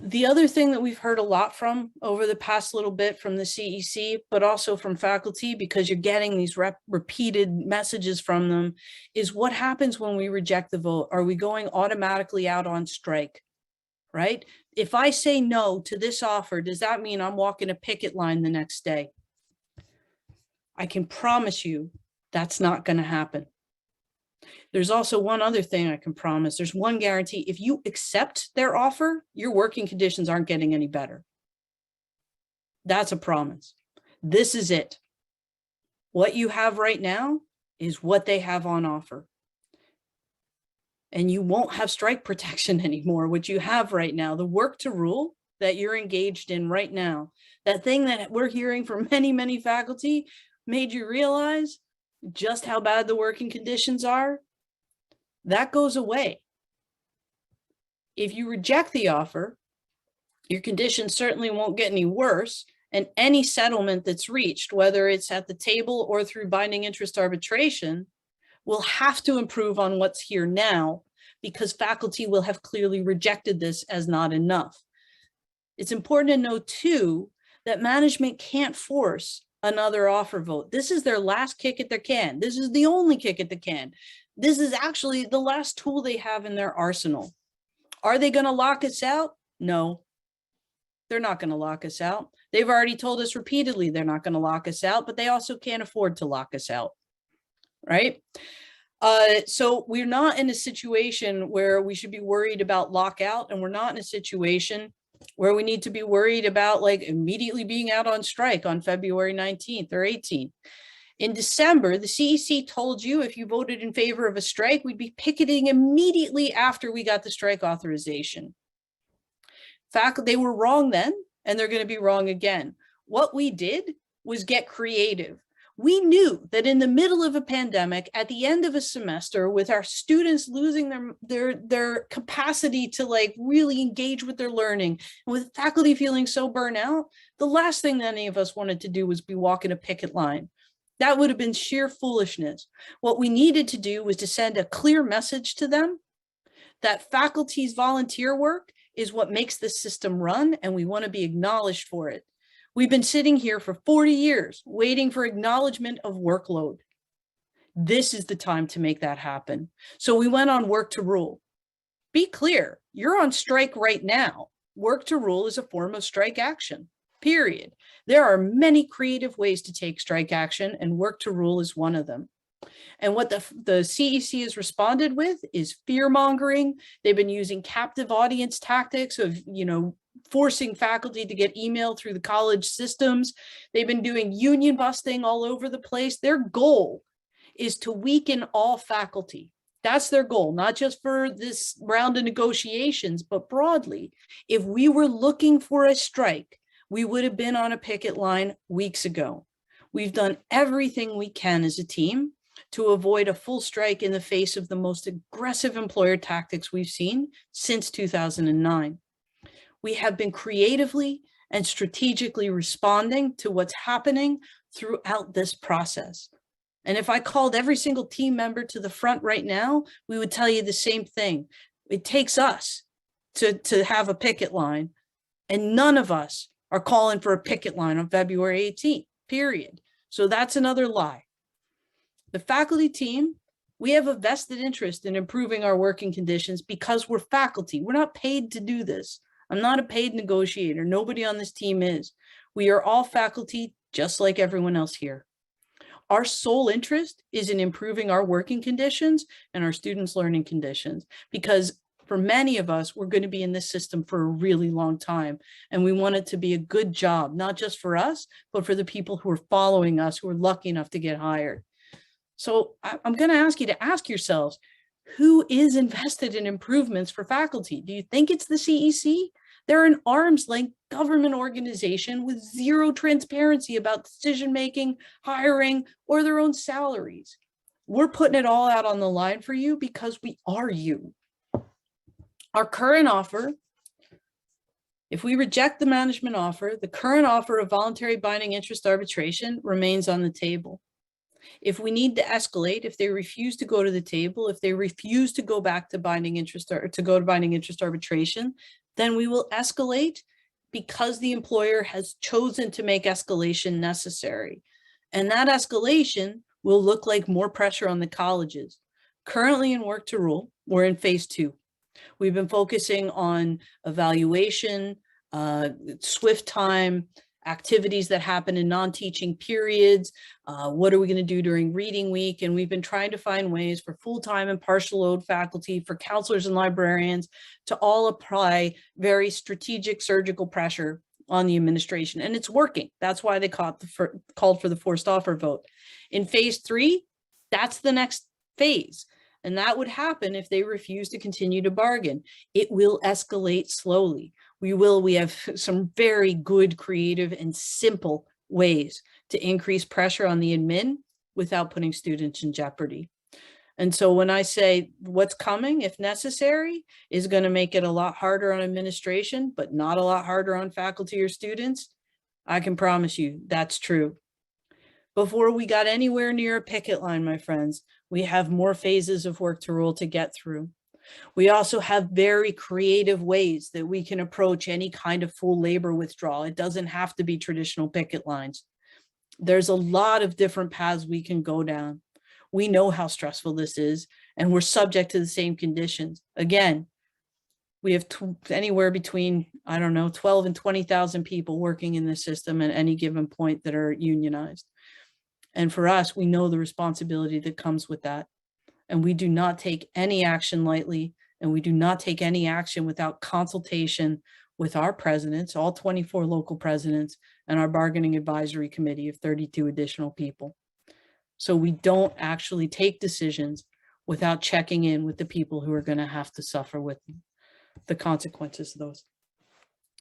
The other thing that we've heard a lot from over the past little bit from the CEC, but also from faculty, because you're getting these repeated messages from them, is what happens when we reject the vote? Are we going automatically out on strike, right? If I say no to this offer, does that mean I'm walking a picket line the next day? I can promise you that's not going to happen. There's also one other thing I can promise. There's one guarantee. If you accept their offer, your working conditions aren't getting any better. That's a promise. This is it. What you have right now is what they have on offer. And you won't have strike protection anymore. What you have right now, the work to rule that you're engaged in right now, that thing that we're hearing from many, many faculty made you realize just how bad the working conditions are, that goes away. If you reject the offer, your conditions certainly won't get any worse, and any settlement that's reached, whether it's at the table or through binding interest arbitration, will have to improve on what's here now, because faculty will have clearly rejected this as not enough. It's important to know too, that management can't force another offer vote. This is their last kick at the can. This is the only kick at the can. This is actually the last tool they have in their arsenal. Are they going to lock us out? No, they're not going to lock us out. They've already told us repeatedly they're not going to lock us out, but they also can't afford to lock us out, right? So we're not in a situation where we should be worried about lockout, and we're not in a situation where we need to be worried about like immediately being out on strike on February 19th or 18th. In December, the CEC told you if you voted in favor of a strike, we'd be picketing immediately after we got the strike authorization. They were wrong then, and they're going to be wrong again. What we did was get creative. We knew that in the middle of a pandemic, at the end of a semester, with our students losing their capacity to like really engage with their learning, and with faculty feeling so burnt out, the last thing that any of us wanted to do was be walking a picket line. That would have been sheer foolishness. What we needed to do was to send a clear message to them that faculty's volunteer work is what makes this system run, and we want to be acknowledged for it. We've been sitting here for 40 years waiting for acknowledgement of workload. This is the time to make that happen. So we went on work to rule. Be clear, you're on strike right now. Work to rule is a form of strike action, period. There are many creative ways to take strike action, and work to rule is one of them. And what the CEC has responded with is fear mongering. They've been using captive audience tactics of, forcing faculty to get email through the college systems. They've been doing union busting all over the place. Their goal is to weaken all faculty. That's their goal, not just for this round of negotiations, but broadly. If we were looking for a strike, we would have been on a picket line weeks ago. We've done everything we can as a team to avoid a full strike in the face of the most aggressive employer tactics we've seen since 2009. We have been creatively and strategically responding to what's happening throughout this process. And if I called every single team member to the front right now, we would tell you the same thing. It takes us to have a picket line, and none of us are calling for a picket line on February 18th, period. So that's another lie. The faculty team, we have a vested interest in improving our working conditions because we're faculty. We're not paid to do this. I'm not a paid negotiator. Nobody on this team is. We are all faculty, just like everyone else here. Our sole interest is in improving our working conditions and our students' learning conditions, because for many of us, we're going to be in this system for a really long time. And we want it to be a good job, not just for us, but for the people who are following us, who are lucky enough to get hired. So I'm going to ask you to ask yourselves, who is invested in improvements for faculty? Do you think it's the CEC? They're an arm's length government organization with zero transparency about decision-making, hiring, or their own salaries. We're putting it all out on the line for you because we are you. Our current offer, if we reject the management offer, the current offer of voluntary binding interest arbitration remains on the table. If we need to escalate, if they refuse to go to the table, if they refuse to go back to binding interest or to go to binding interest arbitration, then we will escalate because the employer has chosen to make escalation necessary. And that escalation will look like more pressure on the colleges. Currently in Work to Rule, we're in phase 2. We've been focusing on evaluation, swift time, activities that happen in non-teaching periods. What are we going to do during reading week? And we've been trying to find ways for full-time and partial load faculty, for counselors and librarians to all apply very strategic surgical pressure on the administration. And it's working. That's why they called for the forced offer vote. In phase 3, that's the next phase. And that would happen if they refuse to continue to bargain. It will escalate slowly. We have some very good, creative, and simple ways to increase pressure on the admin without putting students in jeopardy. And so when I say what's coming, if necessary, is going to make it a lot harder on administration, but not a lot harder on faculty or students, I can promise you that's true. Before we got anywhere near a picket line, my friends, we have more phases of Work to Rule to get through. We also have very creative ways that we can approach any kind of full labor withdrawal. It doesn't have to be traditional picket lines. There's a lot of different paths we can go down. We know how stressful this is, and we're subject to the same conditions. Again, we have anywhere between, 12 and 20,000 people working in this system at any given point that are unionized. And for us, we know the responsibility that comes with that. And we do not take any action lightly, and we do not take any action without consultation with our presidents, all 24 local presidents, and our bargaining advisory committee of 32 additional people. So we don't actually take decisions without checking in with the people who are going to have to suffer with the consequences of those.